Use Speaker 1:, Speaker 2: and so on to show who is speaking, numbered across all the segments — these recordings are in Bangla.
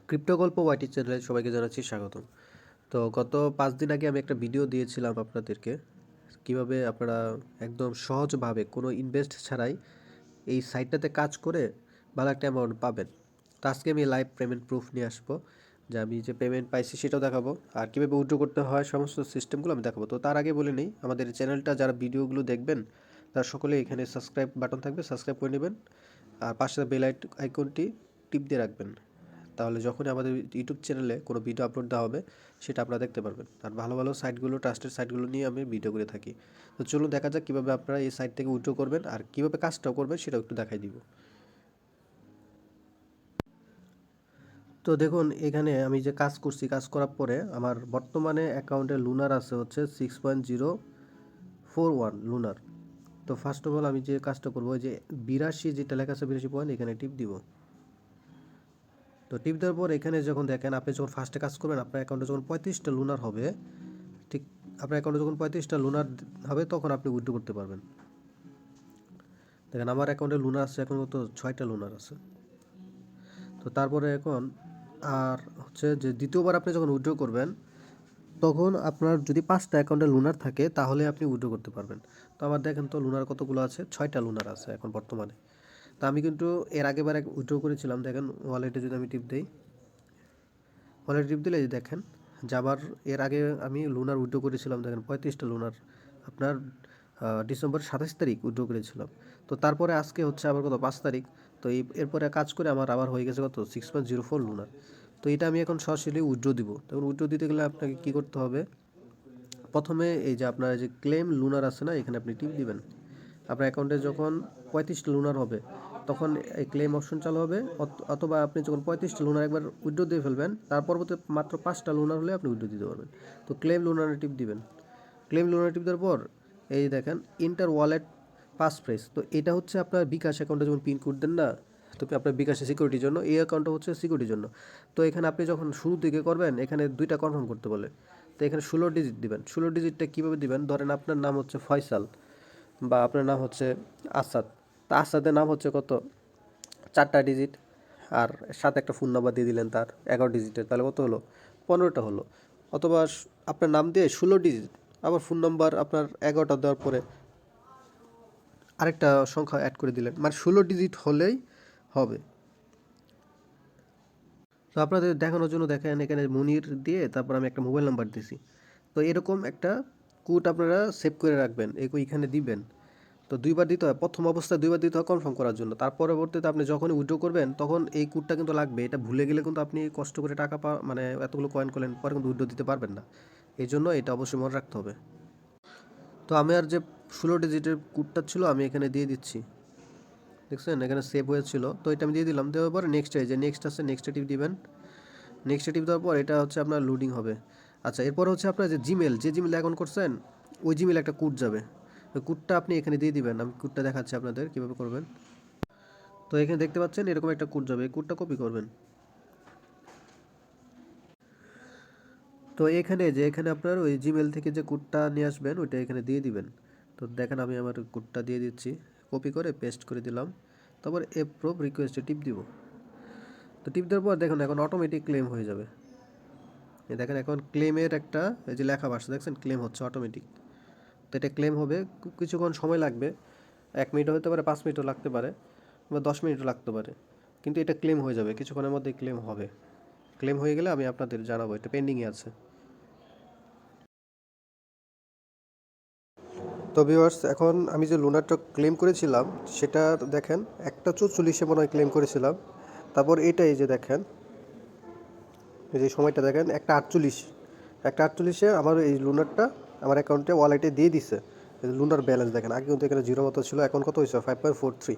Speaker 1: ক্রিপ্টো গল্প ওয়াইটি চ্যানেলে সবাইকে জানাচ্ছি স্বাগতম। তো গত 5 দিন আগে আমি একটা ভিডিও দিয়েছিলাম আপনাদেরকে, কিভাবে আপনারা একদম সহজভাবে কোনো ইনভেস্ট ছাড়াই এই সাইটটাতে কাজ করে ভালো একটা অ্যামাউন্ট পাবেন। তো আজকে আমি লাইভ পেমেন্ট প্রুফ নিয়ে আসবো, যে আমি যে পেমেন্ট পাইছি সেটাও দেখাবো, আর কীভাবে উইথড্র করতে হয় সমস্ত সিস্টেমগুলো আমি দেখাবো। তো তার আগে বলে নিই, আমাদের চ্যানেলটা যারা ভিডিওগুলো দেখবেন তারা সকলে এখানে সাবস্ক্রাইব বাটন থাকবে, সাবস্ক্রাইব করে নেবেন, আর পাশে বেল আইকনটি টিপ দিয়ে রাখবেন। তাহলে যখনই আমাদের ইউটিউব চ্যানেলে কোনো ভিডিও আপলোড দেওয়া হবে সেটা আপনারা দেখতে পারবেন। আর ভালো ভালো সাইটগুলো, ট্রাস্টেড সাইটগুলো নিয়ে আমি ভিডিও করে থাকি। তো চলুন দেখা যাক কীভাবে আপনারা এই সাইট থেকে উইথড্র করবেন আর কীভাবে কাজটাও করবেন সেটাও একটু দেখাই দিব। তো দেখুন, এখানে আমি যে কাজ করছি, কাজ করার পরে আমার বর্তমানে অ্যাকাউন্টে লুনার আছে হচ্ছে 6.041 লুনার। তো ফার্স্ট অফ অল আমি যে কাজটা করবো, যে 82 যেটা লেখা আছে 82 পয়েন্ট, এখানে টিপ দিব। তো টিপ দেওয়ার পর এখানে যখন দেখেন, আপনি যখন ফার্স্টে কাজ করবেন, আপনার অ্যাকাউন্টে যখন 35টা লুনার হবে, ঠিক আপনার অ্যাকাউন্টে যখন 35টা লুনার হবে তখন আপনি উইথড্র করতে পারবেন। দেখেন আমার অ্যাকাউন্টে লুনার আছে এখন তো 6টা লুনার আছে। তো তারপরে এখন আর হচ্ছে যে দ্বিতীয়বার আপনি যখন উইথড্র করবেন, তখন আপনার যদি 5টা অ্যাকাউন্টে লুনার থাকে তাহলে আপনি উইথড্র করতে পারবেন। তো আমার দেখেন তো লুনার কতগুলো আছে, 6টা লুনার আছে এখন বর্তমানে। তো আমি কিন্তু এর আগেবার উইথড্র করেছিলাম। দেখেন ওয়ালেটে যদি আমি টিপ দিই, ওয়ালেটে টিপ দিলে দেখেন যে আবার এর আগে আমি লুনার উইথড্র করেছিলাম। দেখেন 35টা লুনার আপনার ডিসেম্বর 27 তারিখ উইথড্র করেছিলাম। তো তারপরে আজকে হচ্ছে আবার কত 5 তারিখ। তো এরপরে কাজ করে আমার আবার হয়ে গেছে কত 6.04 লুনার। তো এটা আমি এখন সরাসরি উইথড্র দিব। তখন উইথড্র দিতে গেলে আপনাকে কী করতে হবে, প্রথমে এই যে আপনার যে ক্লেম লুনার আছে না, এখানে আপনি টিপ দিবেন। আপনার অ্যাকাউন্টে যখন 35টা লুনার হবে তখন এই ক্লেম অপশন চালু হবে, অথবা আপনি যখন 35টা লুনার একবার উইথড্র দিয়ে ফেলবেন, তার পরবর্তী মাত্র 5টা লুনার হলে আপনি উইথড্র দিতে পারবেন। তো ক্লেম লুনারে টিপ দিবেন। ক্লেম লুনারে টিপ দেওয়ার পর এই দেখেন ইন্টার ওয়ালেট পাস ফ্রেজ। তো এটা হচ্ছে আপনার বিকাশ অ্যাকাউন্টে যেমন পিন কোড দেন না, তো আপনার বিকাশের সিকিউরিটির জন্য, এই অ্যাকাউন্টটা হচ্ছে সিকিউরিটির জন্য। তো এখানে আপনি যখন শুরু দিকে করবেন, এখানে 2টা কনফার্ম করতে বলে। তো এখানে 16 ডিজিট দিবেন। 16 ডিজিটটা কীভাবে দিবেন, ধরেন আপনার নাম হচ্ছে ফয়সাল বা আপনার নাম হচ্ছে আসাদ। তা আসাদের নাম হচ্ছে কত 4টা ডিজিট, আর সাথে একটা ফোন নাম্বার দিয়ে দিলেন তার 11 ডিজিটের, তাহলে কত হলো 15টা হলো। অথবা আপনার নাম দিয়ে 16 ডিজিট, আবার ফোন নাম্বার আপনার 11টা দেওয়ার পরে আরেকটা সংখ্যা অ্যাড করে দিলেন, মানে 16 ডিজিট হলেই হবে। তো আপনাদের দেখানোর জন্য দেখেন এখানে মুনির দিয়ে তারপর আমি একটা মোবাইল নাম্বার দিছি। তো এরকম একটা কোড আপনারা সেভ করে রাখবেন, এইখানে দিবেন। তো 2বার দিতে হয়, প্রথম অবস্থায় 2বার দিতে হয় কনফার্ম করার জন্য। তার পরবর্তীতে আপনি যখনই উইথড্র করবেন তখন এই কোডটা কিন্তু লাগবে। এটা ভুলে গেলে কিন্তু আপনি কষ্ট করে টাকা মানে এতগুলো কয়েন করলেন পরে কিন্তু উইথড্র দিতে পারবেন না। এই জন্য এটা অবশ্যই মনে রাখতে হবে। তো আমি আর যে 16 ডিজিটের কোডটা ছিল আমি এখানে দিয়ে দিচ্ছি, দেখছেন এখানে সেভ হয়েছিল। তো এটা আমি দিয়ে দিলাম। দেওয়ার পর নেক্সট যে নেক্সট আছে, নেক্সট টিপ দিবেন। নেক্সট টিপ দেওয়ার পর এটা হচ্ছে আপনার লোডিং হবে। আচ্ছা, এরপর হচ্ছে আপনার যে জিমেল অ্যাকাউন্ট করছেন, ওই জিমেল একটা কোড যাবে। ওই কোডটা আপনি এখানে দিয়ে দিবেন। আমি কোডটা দেখাচ্ছি আপনাদের কীভাবে করবেন। তো এখানে দেখতে পাচ্ছেন এরকম একটা কোড যাবে, এই কোডটা কপি করবেন। তো এখানে আপনার ওই জিমেল থেকে যে কোডটা নিয়ে আসবেন ওইটা এখানে দিয়ে দিবেন। তো দেখেন আমি আমার কোডটা দিয়ে দিচ্ছি, কপি করে পেস্ট করে দিলাম। তারপর অ্যাপ্রুভ রিকোয়েস্টে টিপ দিব। তো টিপ দেওয়ার পর দেখুন এখন অটোমেটিক ক্লেম হয়ে যাবে। এই দেখেন এখন ক্লেমের একটা এই যে লেখা আসছে, দেখছেন ক্লেম হচ্ছে অটোমেটিক। তো এটা ক্লেম হবে, কিছুক্ষণ সময় লাগবে, 1 মিনিটও হতে পারে, 5 মিনিটও লাগতে পারে, বা 10 মিনিটও লাগতে পারে, কিন্তু এটা ক্লেম হয়ে যাবে, কিছুক্ষণের মধ্যেই ক্লেম হবে। ক্লেম হয়ে গেলে আমি আপনাদের জানাবো, এটা পেন্ডিংয়ে আছে। তো ভিউয়ার্স, এখন আমি যে লুনারটা ক্লেম করেছিলাম সেটা দেখেন 1:44 মনে হয় ক্লেম করেছিলাম। তারপর এটাই যে দেখেন এই যে সময়টা দেখেন 1:48 আমার এই লুনারটা আমার অ্যাকাউন্টে ওয়ালেটে দিয়ে দিছে। লুনার ব্যালেন্স দেখেন, আগে কিন্তু এখানে 0 মতো ছিল, এখন কত হয়েছে 5.43।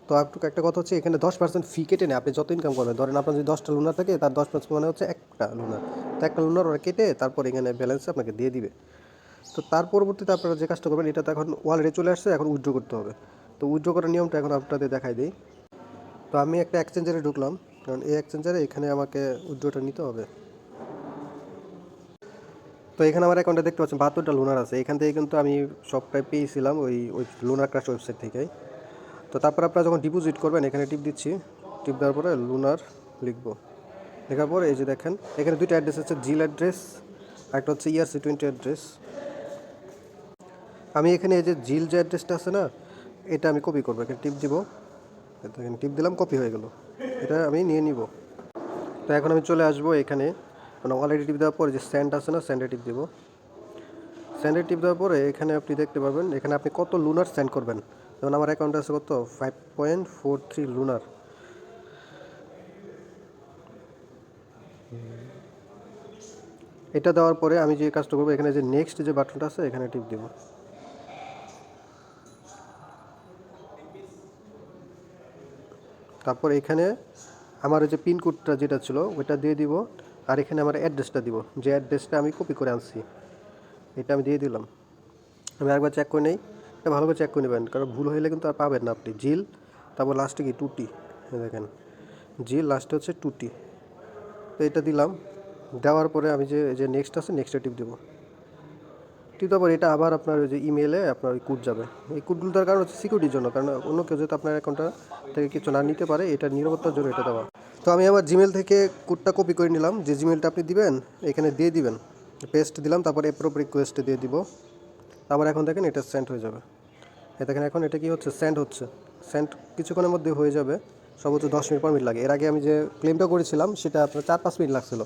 Speaker 1: তো একটা কথা হচ্ছে এখানে 10% ফি কেটে নেয় আপনি যত ইনকাম করবেন। ধরেন আপনার যদি 10টা লুনার থাকে তার 10% মানে হচ্ছে একটা লুনার। তো একটা লুনার ওরা কেটে তারপর এখানে ব্যালেন্স আপনাকে দিয়ে দিবে। তো তার পরবর্তীতে আপনারা যে কাজটা করবেন, এটা তো এখন ওয়ালেটে চলে আসছে, এখন উইথড্র করতে হবে। তো উইথড্র করার নিয়মটা এখন আপনাদের দেখাই দিই। তো আমি একটা এক্সচেঞ্জারে ঢুকলাম, কারণ এই এক্সচেঞ্জারে এখানে আমাকে উইথড্রটা নিতে হবে। তো এখানে আমার অ্যাকাউন্টে দেখতে পাচ্ছেন 72টা লুনার আছে। এখান থেকে কিন্তু আমি সবটাই পেয়েছিলাম ওই লুনারক্রাশ ওয়েবসাইট থেকেই। তো তারপর আপনারা যখন ডিপোজিট করবেন এখানে টিপ দিচ্ছি, টিপ দেওয়ার পরে লুনার লিখবো। লেখার পর এই যে দেখেন এখানে দুইটা অ্যাড্রেস আছে, জিল অ্যাড্রেস আর একটা হচ্ছে ERC20 অ্যাড্রেস। আমি এখানে এই যে জিল যে অ্যাড্রেসটা আছে না, এটা আমি কপি করবো, এখানে টিপ দিব, এখানে টিপ দিলাম, কপি হয়ে গেল, এটা আমি নিয়ে নিব। তো এখন আমি চলে আসবো এখানে, মানে অলরেডি টিপ দেওয়ার পরে যে স্যান্ড আছে না, স্যান্ডে টিপ দিব। স্যান্ডে টিপ দেওয়ার পরে এখানে আপনি দেখতে পারবেন এখানে আপনি কত লুনার সেন্ড করবেন। যেমন আমার অ্যাকাউন্টে আছে কত 5.43 লুনার। এটা দেওয়ার পরে আমি যে কাজটা করবো, এখানে যে নেক্সট যে বাটনটা আছে এখানে টিপ দিব। তারপর এখানে আমার যে পিন কোডটা যেটা ছিল ওইটা দিয়ে দিব, আর এখানে আমার অ্যাড্রেসটা দিব, যে অ্যাড্রেসটা আমি কপি করে আনছি এটা আমি দিয়ে দিলাম। আমি একবার চেক করে নেই, এটা ভালো করে চেক করে নেবেন, কারণ ভুল হলে কিন্তু আর পাবেন না আপনি। জিল, তারপর লাস্টে কি টুটি, দেখেন জিল লাস্টে হচ্ছে টুটি। তো এটা দিলাম, দেওয়ার পরে আমি যে নেক্সট আছে নেক্সটে টিপ দেবো। টিপ দেওয়ার পর এটা আবার আপনার ওই যে ইমেলে আপনার ওই কোড যাবে। এই কোডগুলো দেওয়ার কারণ হচ্ছে সিকিউরিটির জন্য, কারণ অন্য কেউ যাতে আপনার অ্যাকাউন্টটা থেকে কিছু না নিতে পারে, এটা নিরাপত্তার জন্য এটা দেওয়া। তো আমি আমার জিমেল থেকে কোডটা কপি করে নিলাম, যে জিমেলটা আপনি দিবেন এখানে দিয়ে দিবেন, পেস্ট দিলাম, তারপর অ্যাপ্রুভ রিকোয়েস্টে দিয়ে দিব। তারপর এখন দেখেন এটা সেন্ড হয়ে যাবে। দেখেন এখন এটা কি হচ্ছে, সেন্ড হচ্ছে। সেন্ড কিছুক্ষণের মধ্যে হয়ে যাবে, সর্বোচ্চ 10 মিনিট 15 মিনিট লাগে। এর আগে আমি যে ক্লেমটা করেছিলাম সেটা আপনার 4-5 মিনিট লাগছিল।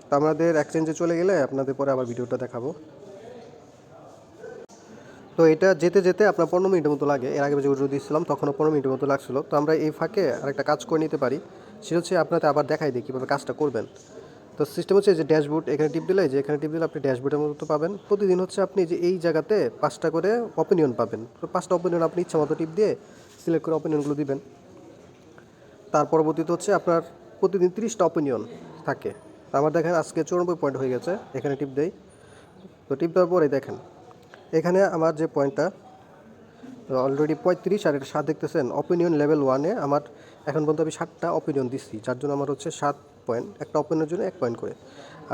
Speaker 1: তো আমাদের এক্সচেঞ্জে চলে গেলে আপনাদের পরে আবার ভিডিওটা দেখাবো। তো এটা যেতে যেতে আপনার 15 মিনিটের মতো লাগে। এর আগে যে ভিডিও দিয়েছিলাম তখনও 15 মিনিটের মতো লাগছিলো। তো আমরা এই ফাঁকে আরেকটা কাজ করে নিতে পারি, সেটা হচ্ছে আপনাদের আবার দেখাই দিই কীভাবে কাজটা করবেন। তো সিস্টেম হচ্ছে যে ড্যাশবোর্ড, এখানে টিপ দিলে যে এখানে টিপ দিলে আপনি ড্যাশবোর্ডের মতো পাবেন। প্রতিদিন হচ্ছে আপনি যে এই জায়গাতে 5টা করে অপিনিয়ন পাবেন। তো 5টা অপিনিয়ন আপনি ইচ্ছা মতো টিপ দিয়ে সিলেক্ট করে অপিনিয়নগুলো দিবেন। তার পরবর্তীতে হচ্ছে আপনার প্রতিদিন 30টা অপিনিয়ন থাকে। তো আমার দেখেন আজকে 94 পয়েন্ট হয়ে গেছে, এখানে টিপ দেই। তো টিপ দেওয়ার পরে দেখেন এখানে আমার যে পয়েন্টটা অলরেডি 35, আর এটা 7 দেখতেছেন অপিনিয়ন লেভেল 1-এ আমার এখন পর্যন্ত আমি 7টা অপিনিয়ন দিচ্ছি, যার জন্য আমার হচ্ছে 7 পয়েন্ট, একটা অপিনিয়নের জন্য 1 পয়েন্ট করে।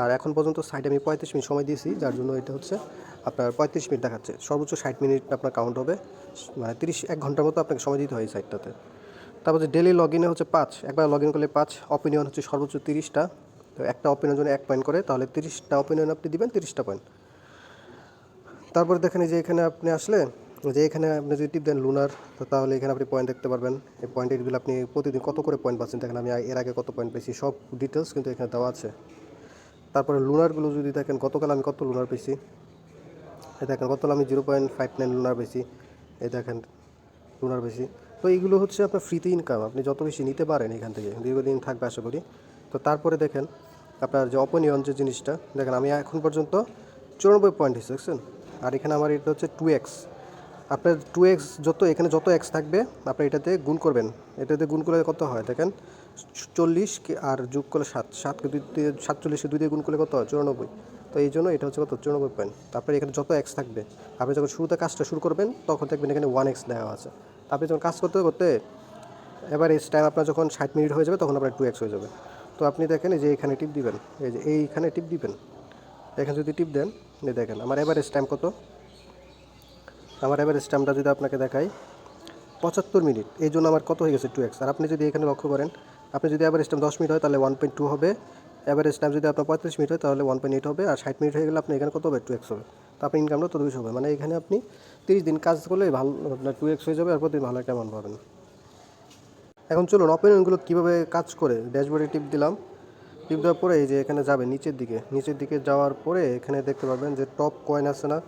Speaker 1: আর এখন পর্যন্ত সাইডে আমি 35 মিনিট সময় দিয়েছি, যার জন্য এটা হচ্ছে আপনার 35 মিনিট দেখাচ্ছে। সর্বোচ্চ 60 মিনিট আপনার কাউন্ট হবে, মানে 1 ঘন্টার মতো আপনাকে সময় দিতে হয় এই সাইটটাতে। তারপর যে ডেলি লগ ইনে হচ্ছে 5, একবার লগ ইন করলে 5 অপিনিয়ন হচ্ছে সর্বোচ্চ 30টা। তো একটা অপিনিয়নের জন্য 1 পয়েন্ট করে, তাহলে 30টা অপিনিয়ন আপনি দিবেন, 30টা পয়েন্ট। তারপরে দেখেন যে এখানে আপনি আসলে যে এখানে আপনি যদি টিপ দেন লুনার, তো তাহলে এখানে আপনি পয়েন্ট দেখতে পারবেন। এই পয়েন্টেরগুলো আপনি প্রতিদিন কত করে পয়েন্ট পাচ্ছেন দেখেন, আমি এর আগে কত পয়েন্ট পেয়েছি সব ডিটেলস কিন্তু এখানে দেওয়া আছে। তারপরে লুনারগুলো যদি দেখেন গতকাল আমি কত লুনার পেয়েছি, এই দেখেন গতকাল আমি 0.59 লুনার পেয়েছি, এই দেখেন লুনার পেয়েছি। তো এইগুলো হচ্ছে আপনার ফ্রিতে ইনকাম, আপনি যত বেশি নিতে পারেন এখান থেকে, দীর্ঘদিন থাকবে আশা করি। তো তারপরে দেখেন আপনার যে অপিনিয়ন যে জিনিসটা দেখেন, আমি এখন পর্যন্ত 94 পয়েন্ট হিসেবে দেখছেন। আর এখানে আমার এটা হচ্ছে 2x। আপনার 2x যত এখানে যত এক্স থাকবে আপনি এটাতে গুণ করবেন, এটাতে গুণ করলে কত হয় দেখেন 40 আর যোগ করলে 7, 7কে 2 দিয়ে 47কে 2 দিয়ে গুণ করলে কত হয় 94। তো এই জন্য এটা হচ্ছে কত 94 পয়েন্ট। তারপরে এখানে যত এক্স থাকবে আপনি যখন শুরুতে কাজটা শুরু করবেন তখন দেখবেন এখানে 1x দেওয়া আছে। আপনি যখন কাজ করতে করতে এবার এই টাইম আপনার যখন 60 মিনিট হয়ে যাবে তখন আপনার 2x হয়ে যাবে। তো আপনি দেখেন এই যে এখানে টিপ দিবেন, এই যে এইখানে টিপ দিবেন, এখানে যদি টিপ দেন এই দেখেন আমার এভারেজ টাইম কত। আমার এভারেজ টাইমটা যদি আপনাকে দেখাই 75 মিনিট, এই জন্য আমার কত হয়ে গেছে 2x। আর আপনি যদি এখানে লক্ষ্য করেন, আপনি যদি এভারেজ টাইম 10 মিনিট হয় তাহলে 1.2 হবে, এভারেজ টাইম যদি আপনার 35 মিনিট হয় তাহলে 1.8 হবে, আর 60 মিনিট হয়ে গেলে আপনি এখানে কত হবে 2x হবে। তো আপনি ইনকামটা তত বেশি হবে, মানে এখানে আপনি 30 দিন কাজ করলে ভালো আপনার 2x হয়ে যাবে, আর প্রতিদিন ভালো একটা অ্যামাউন্ট পাবেন। এখন চলুন অপিনিয়নগুলো কীভাবে কাজ করে। ড্যাশবোর্ডে টিপ দিলাম, টিপ দেওয়ার পরে এই যে এখানে যাবে নিচের দিকে যাওয়ার পরে এখানে দেখতে পারবেন যে টপ কয়েন আছে না,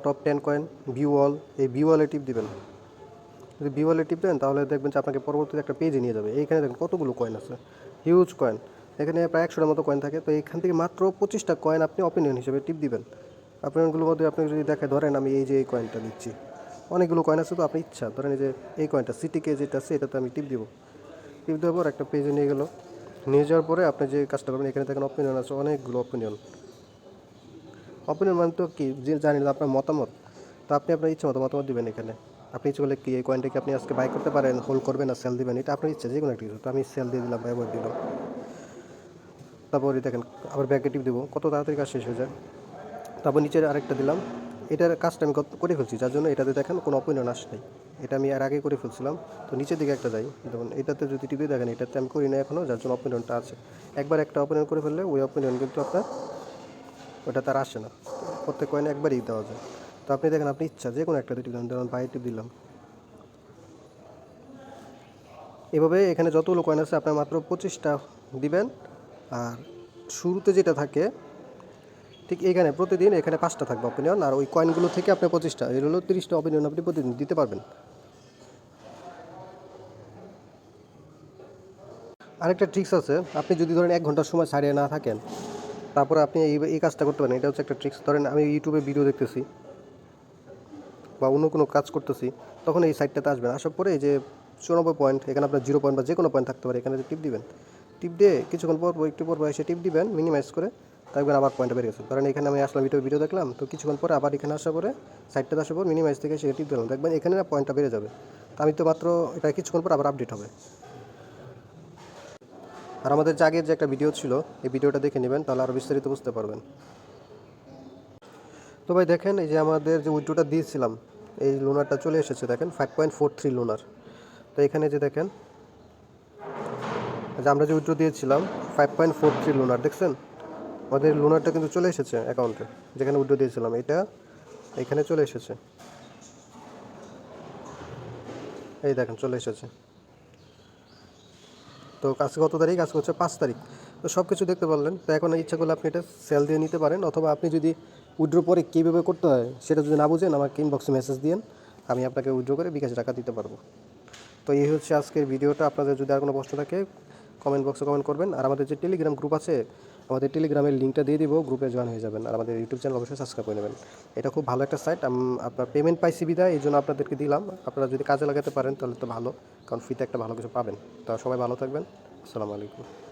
Speaker 1: টপ 10 কয়েন, ভিউ অল, এই ভিউ অলে টিপ দিবেন। যদি ভিউ অলে টিপ দেন তাহলে দেখবেন যে আপনাকে পরবর্তীতে একটা পেজে নিয়ে যাবে। এইখানে দেখেন কতগুলো কয়েন আছে, হিউজ কয়েন, এখানে প্রায় 100টার মতো কয়েন থাকে। তো এইখান থেকে মাত্র 25টা কয়েন আপনি অপিনিয়ন হিসেবে টিপ দিবেন। অপিনিয়নগুলোর মধ্যে আপনি যদি দেখে ধরেন আমি এই যে এই কয়েনটা দিচ্ছি, অনেকগুলো কয়েন আছে, তো আপনি ইচ্ছা ধরেন এই যে এই কয়েনটা সিটিকে যেটা আছে এটাতে আমি টিপ দিব। টিপ দেওয়ার পর একটা পেজে নিয়ে গেল, নিয়ে যাওয়ার পরে আপনি যে কাজটা করবেন এখানে দেখেন অপিনিয়ন আছে অনেকগুলো অপিনিয়ন। অপিনিয়ন মানে তো কি যে জানি না আপনার মতামত, তো আপনি আপনার ইচ্ছা মতো মতামত দেবেন এখানে। আপনি ইচ্ছে করলে কি এই কয়েনটাকে আপনি আজকে বাই করতে পারেন, হোল্ড করবেন না সেল দিবেন, এটা আপনার ইচ্ছা, যে কোনো একটা কিছু। তো আমি সেল দিয়ে দিলাম, ব্যবহার দিলাম। তারপরে দেখেন আবার ব্যাকে টিপ দেবো, কত তাড়াতাড়ি কাজ শেষ হয়ে যায়। তারপর নিচের আরেকটা দিলাম, এটার কাজটা আমি করে ফেলছি, যার জন্য এটাতে দেখেন কোনো অপিনিয়ন আসে নাই। এটা আমি আর আগে করে ফেলছিলাম। তো নিচের দিকে একটা যাই, যেমন এটাতে যদি টিপে দেখেন, এটাতে আমি করি না এখনও, যার জন্য অপিনিয়নটা আছে। একবার একটা অপিনিয়ন করে ফেললে ওই অপিনিয়ন কিন্তু আপনার ওটা তার আসে না, প্রত্যেক কয়েনে একবারই দেওয়া যায়। তো আপনি দেখেন, আপনি ইচ্ছা যে কোনো একটা টিপ দিলাম, যেমন বাই টিপ দিলাম। এভাবে এখানে যতগুলো কয়েন আছে আপনার মাত্র 25টা দিবেন। আর শুরুতে যেটা থাকে ঠিক এখানে প্রতিদিন এখানে 5টা থাকবে অপিনিয়ন, আর ওই কয়েনগুলো থেকে আপনি 25টা, এর হলো 30টা অপিনিয়ন আপনি প্রতিদিন দিতে পারবেন। আরেকটা ট্রিক্স আছে, আপনি যদি ধরেন 1 ঘন্টার সময় ছাড়িয়ে না থাকেন, তারপরে আপনি এই কাজটা করতে পারেন। এটা হচ্ছে একটা ট্রিক্স। ধরেন আমি ইউটিউবে ভিডিও দেখতেছি বা অন্য কোনো কাজ করতেছি, তখন এই সাইটটাতে আসবেন। আসার পরে এই যে 94 পয়েন্ট, এখানে আপনার 0 পয়েন্ট বা যে কোনো পয়েন্ট থাকতে পারে, এখানে টিপ দিবেন। টিপ দিয়ে কিছুক্ষণ পর একটু পর এসে টিপ দিবেন, মিনিমাইজ করে দেখবেন আবার পয়েন্টটা বেড়ে গেছে। ধরেন এখানে আমি আসলাম, ভিডিও দেখলাম, তো কিছুক্ষণ পরে আবার এখানে আসার পরে সাইটটাতে আসার পর মিনিমাইজ থেকে সে টিপ দিলাম, দেখবেন এখানে না পয়েন্টটা বেড়ে যাবে। তো আমি তো মাত্র এটা কিছুক্ষণ পর আবার আপডেট হবে। আর আমাদের যে আগের যে একটা ভিডিও ছিল, এই ভিডিওটা দেখে নেবেন, তাহলে আরও বিস্তারিত বুঝতে পারবেন। তো ভাই দেখেন, এই যে আমাদের যে উইড্রোটা দিয়েছিলাম, এই লোনারটা চলে এসেছে, দেখেন 5.43 লোনার। তো এখানে যে দেখেন, যে আমরা যে উইড্রো দিয়েছিলাম 5.43 লোনার, দেখছেন আমাদের লোনারটা কিন্তু চলে এসেছে অ্যাকাউন্টে, যেখানে উইড্রো দিয়েছিলাম এটা এখানে চলে এসেছে। এই দেখেন চলে এসেছে। তো আজকে কত তারিখ? আজকে হচ্ছে 5 তারিখ। তো সব কিছু দেখতে পারলেন। তো এখন ইচ্ছা করলে আপনি এটা সেল দিয়ে নিতে পারেন, অথবা আপনি যদি উইড্রো পরে কীভাবে করতে হয় সেটা যদি না বুঝেন, আমাকে ইনবক্সে মেসেজ দিন, আমি আপনাকে উইড্রো করে বিকাশে টাকা দিতে পারবো। তো এই হচ্ছে আজকের ভিডিওটা। আপনাদের যদি আর কোনো প্রশ্ন থাকে কমেন্ট বক্সে কমেন্ট করবেন। আর আমাদের যে টেলিগ্রাম গ্রুপ আছে, আমাদের টেলিগ্রামের লিঙ্কটা দিয়ে দিব, গ্রুপে জয়েন হয়ে যাবেন। আর আমাদের ইউটিউব চ্যানেল অবশ্যই সাবস্ক্রাইব করে নেবেন। এটা খুব ভালো একটা সাইট, আপনার পেমেন্ট পাইছি বিদায় এই জন্য আপনাদেরকে দিলাম। আপনারা যদি কাজে লাগাতে পারেন তাহলে তো ভালো, কারণ ফ্রিতে একটা ভালো কিছু পাবেন। তো সবাই ভালো থাকবেন। আসসালামু আলাইকুম।